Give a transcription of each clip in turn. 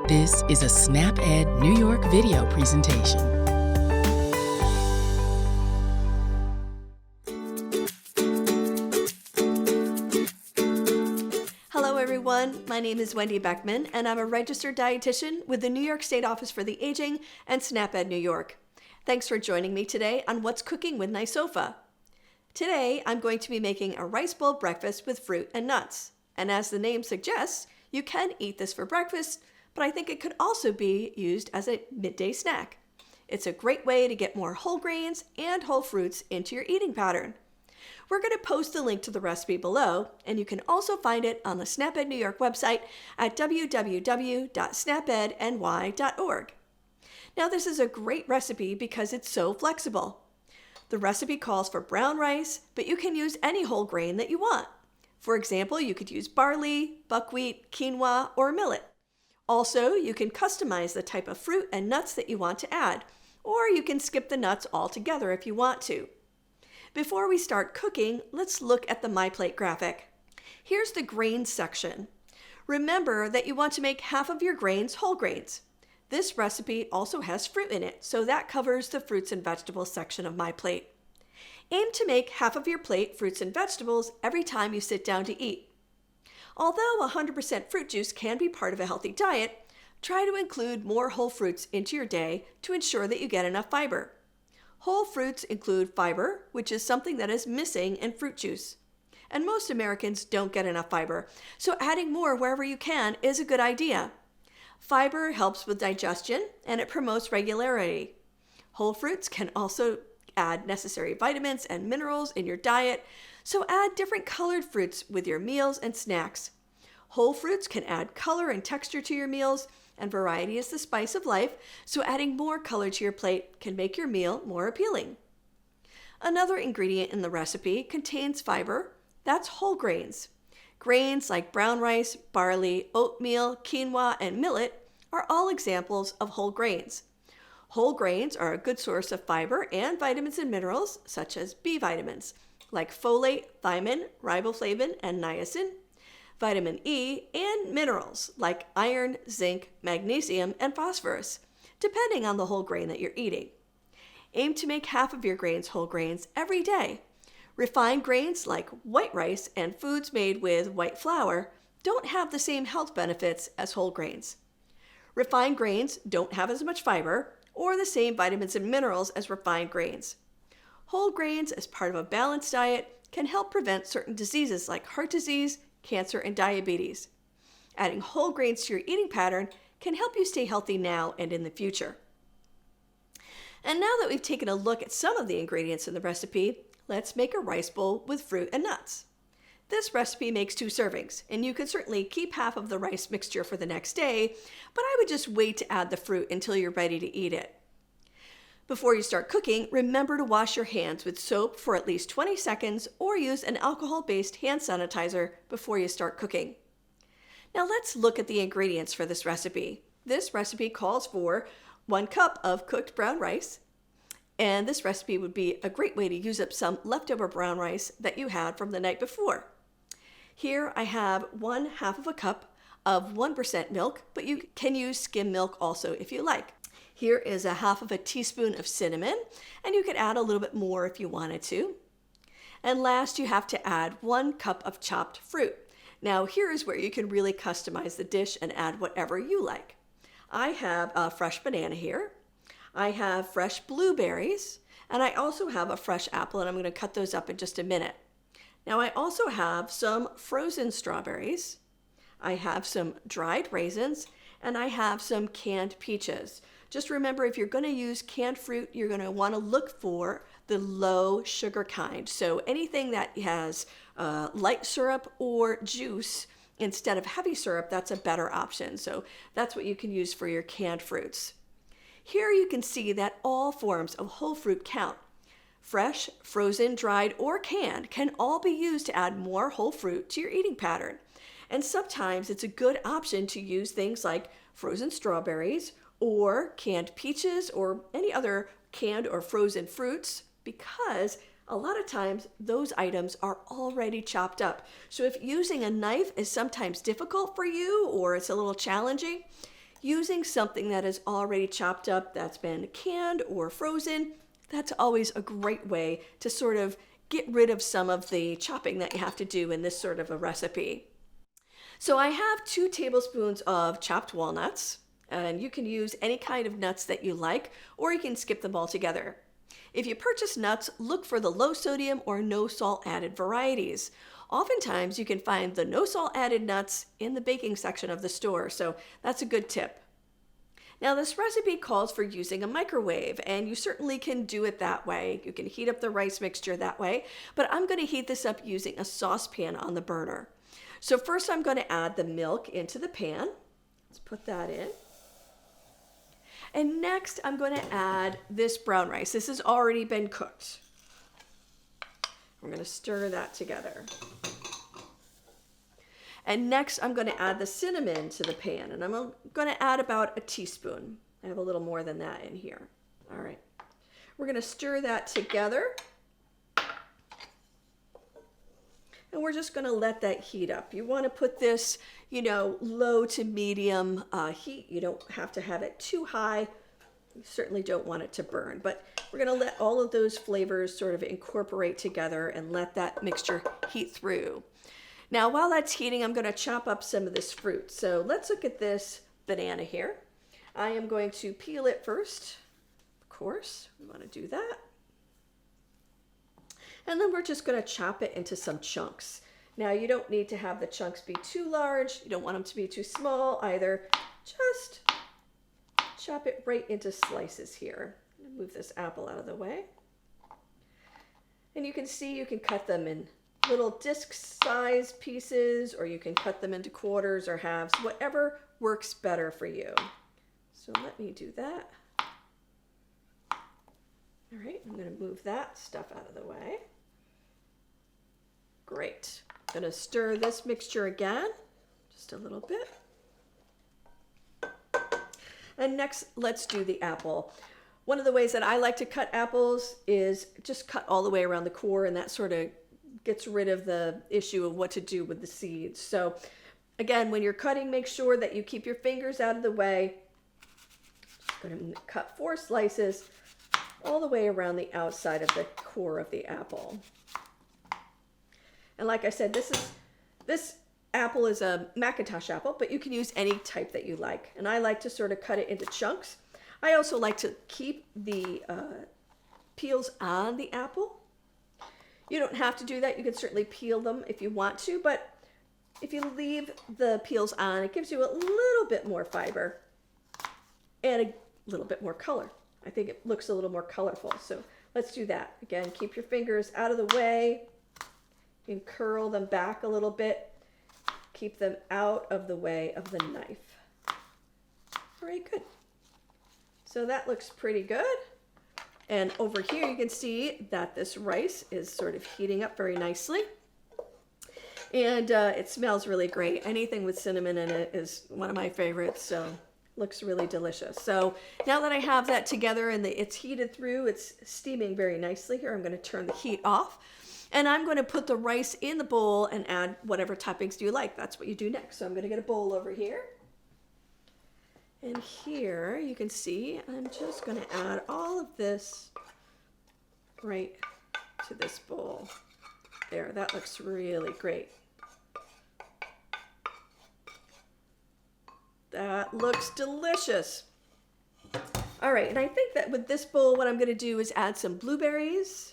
This is a SnapEd New York video presentation. Hello everyone, my name is Wendy Beckman and I'm a registered dietitian with the New York State Office for the Aging and SnapEd New York. Thanks for joining me today on What's Cooking with Nysofa. Today I'm going to be making a rice bowl breakfast with fruit and nuts. And as the name suggests, you can eat this for breakfast, but I think it could also be used as a midday snack. It's a great way to get more whole grains and whole fruits into your eating pattern. We're going to post a link to the recipe below, and you can also find it on the SnapEd New York website at www.snapedny.org. Now this is a great recipe because it's so flexible. The recipe calls for brown rice, but you can use any whole grain that you want. For example, you could use barley, buckwheat, quinoa, or millet. Also, you can customize the type of fruit and nuts that you want to add, or you can skip the nuts altogether if you want to. Before we start cooking, let's look at the MyPlate graphic. Here's the grains section. Remember that you want to make half of your grains whole grains. This recipe also has fruit in it, so that covers the fruits and vegetables section of MyPlate. Aim to make half of your plate fruits and vegetables every time you sit down to eat. Although 100% fruit juice can be part of a healthy diet, try to include more whole fruits into your day to ensure that you get enough fiber. Whole fruits include fiber, which is something that is missing in fruit juice. And most Americans don't get enough fiber, so adding more wherever you can is a good idea. Fiber helps with digestion and it promotes regularity. Whole fruits can also add necessary vitamins and minerals in your diet, so add different colored fruits with your meals and snacks. Whole fruits can add color and texture to your meals, and variety is the spice of life, so adding more color to your plate can make your meal more appealing. Another ingredient in the recipe contains fiber. That's whole grains. Grains like brown rice, barley, oatmeal, quinoa, and millet are all examples of whole grains. Whole grains are a good source of fiber and vitamins and minerals, such as B vitamins, like folate, thiamine, riboflavin, and niacin, vitamin E, and minerals like iron, zinc, magnesium, and phosphorus, depending on the whole grain that you're eating. Aim to make half of your grains whole grains every day. Refined grains like white rice and foods made with white flour don't have the same health benefits as whole grains. Refined grains don't have as much fiber or the same vitamins and minerals as refined grains. Whole grains as part of a balanced diet can help prevent certain diseases like heart disease, cancer, and diabetes. Adding whole grains to your eating pattern can help you stay healthy now and in the future. And now that we've taken a look at some of the ingredients in the recipe, let's make a rice bowl with fruit and nuts. This recipe makes 2 servings, and you can certainly keep half of the rice mixture for the next day, but I would just wait to add the fruit until you're ready to eat it. Before you start cooking, remember to wash your hands with soap for at least 20 seconds or use an alcohol-based hand sanitizer before you start cooking. Now let's look at the ingredients for this recipe. This recipe calls for 1 cup of cooked brown rice, and this recipe would be a great way to use up some leftover brown rice that you had from the night before. Here I have 1/2 of a cup of 1% milk, but you can use skim milk also if you like. Here is 1/2 of a teaspoon of cinnamon, and you could add a little bit more if you wanted to. And last, you have to add 1 cup of chopped fruit. Now here is where you can really customize the dish and add whatever you like. I have a fresh banana here. I have fresh blueberries, and I also have a fresh apple, and I'm going to cut those up in just a minute. Now I also have some frozen strawberries. I have some dried raisins, and I have some canned peaches. Just remember, if you're going to use canned fruit, you're going to want to look for the low sugar kind. So anything that has light syrup or juice instead of heavy syrup, that's a better option. So that's what you can use for your canned fruits. Here you can see that all forms of whole fruit count. Fresh, frozen, dried, or canned can all be used to add more whole fruit to your eating pattern. And sometimes it's a good option to use things like frozen strawberries or canned peaches or any other canned or frozen fruits, because a lot of times those items are already chopped up. So if using a knife is sometimes difficult for you or it's a little challenging, using something that is already chopped up, that's been canned or frozen, that's always a great way to sort of get rid of some of the chopping that you have to do in this sort of a recipe. So I have 2 tablespoons of chopped walnuts, and you can use any kind of nuts that you like, or you can skip them altogether. If you purchase nuts, look for the low sodium or no salt added varieties. Oftentimes you can find the no salt added nuts in the baking section of the store, so that's a good tip. Now this recipe calls for using a microwave, and you certainly can do it that way. You can heat up the rice mixture that way, but I'm going to heat this up using a saucepan on the burner. So first I'm going to add the milk into the pan. Let's put that in. And next I'm going to add this brown rice. This has already been cooked. We're going to stir that together. And next I'm going to add the cinnamon to the pan, and I'm going to add about a teaspoon. I have a little more than that in here. All right. We're going to stir that together. And we're just going to let that heat up. You want to put this, low to medium heat. You don't have to have it too high. You certainly don't want it to burn, but we're going to let all of those flavors sort of incorporate together and let that mixture heat through. Now, while that's heating, I'm going to chop up some of this fruit. So let's look at this banana here. I am going to peel it first. Of course, we want to do that. And then we're just going to chop it into some chunks. Now, you don't need to have the chunks be too large. You don't want them to be too small either. Just chop it right into slices here. Move this apple out of the way. And you can see you can cut them in little disc-sized pieces, or you can cut them into quarters or halves, whatever works better for you. So let me do that. All right, I'm going to move that stuff out of the way. Great. I'm going to stir this mixture again, just a little bit. And next, let's do the apple. One of the ways that I like to cut apples is just cut all the way around the core, and that sort of gets rid of the issue of what to do with the seeds. So again, when you're cutting, make sure that you keep your fingers out of the way. Just going to cut 4 slices all the way around the outside of the core of the apple. And like I said, this apple is a Macintosh apple, but you can use any type that you like. And I like to sort of cut it into chunks. I also like to keep the peels on the apple. You don't have to do that. You can certainly peel them if you want to, but if you leave the peels on, it gives you a little bit more fiber and a little bit more color. I think it looks a little more colorful. So let's do that. Again, keep your fingers out of the way. You can curl them back a little bit. Keep them out of the way of the knife. All right, good. So that looks pretty good. And over here you can see that this rice is sort of heating up very nicely. And it smells really great. Anything with cinnamon in it is one of my favorites, so looks really delicious. So now that I have that together and it's heated through, it's steaming very nicely here, I'm going to turn the heat off. And I'm going to put the rice in the bowl and add whatever toppings you like. That's what you do next. So I'm going to get a bowl over here. And here you can see I'm just going to add all of this right to this bowl. There, that looks really great. That looks delicious. All right, and I think that with this bowl, what I'm going to do is add some blueberries.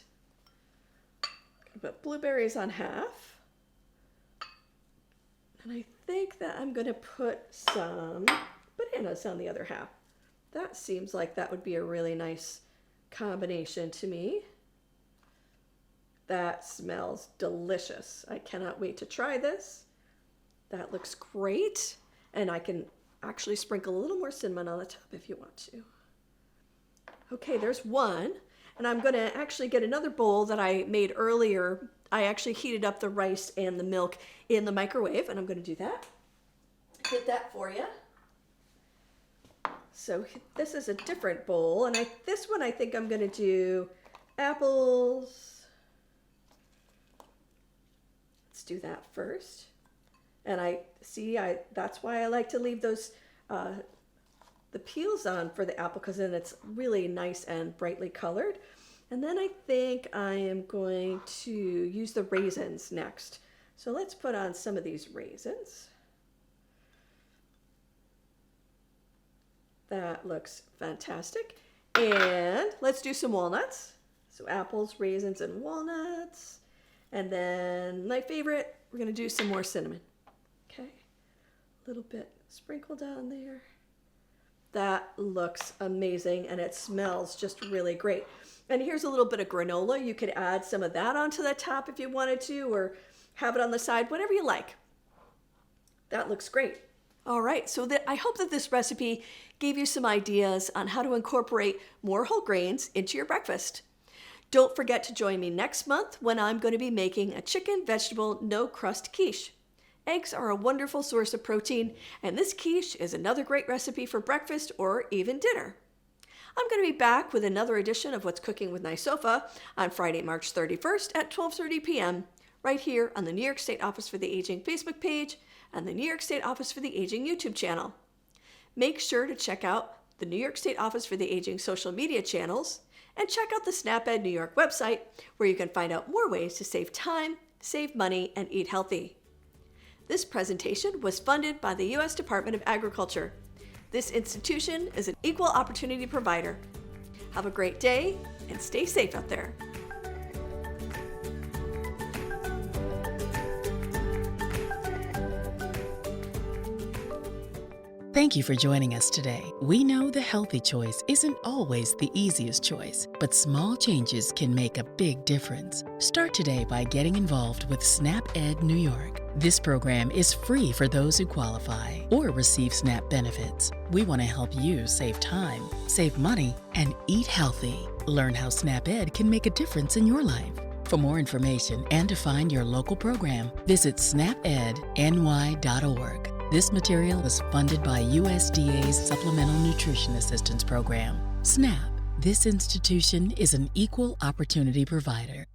Put blueberries on half. And I think that I'm going to put some bananas on the other half. That seems like that would be a really nice combination to me. That smells delicious. I cannot wait to try this. That looks great. And I can actually sprinkle a little more cinnamon on the top if you want to. Okay, there's one. And I'm going to actually get another bowl that I made earlier. I actually heated up the rice and the milk in the microwave, and I'm going to do that. Get that for you. So this is a different bowl, and this one I think I'm going to do apples. Let's do that first. And that's why I like to leave those the peels on for the apple because then it's really nice and brightly colored. And then I think I am going to use the raisins next. So let's put on some of these raisins. That looks fantastic. And let's do some walnuts. So apples, raisins, and walnuts. And then my favorite, we're going to do some more cinnamon. Okay, a little bit sprinkled down there. That looks amazing and it smells just really great. And here's a little bit of granola. You could add some of that onto the top if you wanted to, or have it on the side, whatever you like. That looks great. All right, so I hope that this recipe gave you some ideas on how to incorporate more whole grains into your breakfast. Don't forget to join me next month when I'm going to be making a chicken, vegetable, no crust quiche. Eggs are a wonderful source of protein, and this quiche is another great recipe for breakfast or even dinner. I'm going to be back with another edition of What's Cooking with Nysofa on Friday, March 31st at 12:30 p.m. right here on the New York State Office for the Aging Facebook page and the New York State Office for the Aging YouTube channel. Make sure to check out the New York State Office for the Aging social media channels and check out the SNAP-Ed New York website where you can find out more ways to save time, save money, and eat healthy. This presentation was funded by the U.S. Department of Agriculture. This institution is an equal opportunity provider. Have a great day and stay safe out there. Thank you for joining us today. We know the healthy choice isn't always the easiest choice, but small changes can make a big difference. Start today by getting involved with SNAP-Ed New York. This program is free for those who qualify or receive SNAP benefits. We want to help you save time, save money, and eat healthy. Learn how SNAP-Ed can make a difference in your life. For more information and to find your local program, visit snapedny.org. This material is funded by USDA's Supplemental Nutrition Assistance Program. SNAP. This institution is an equal opportunity provider.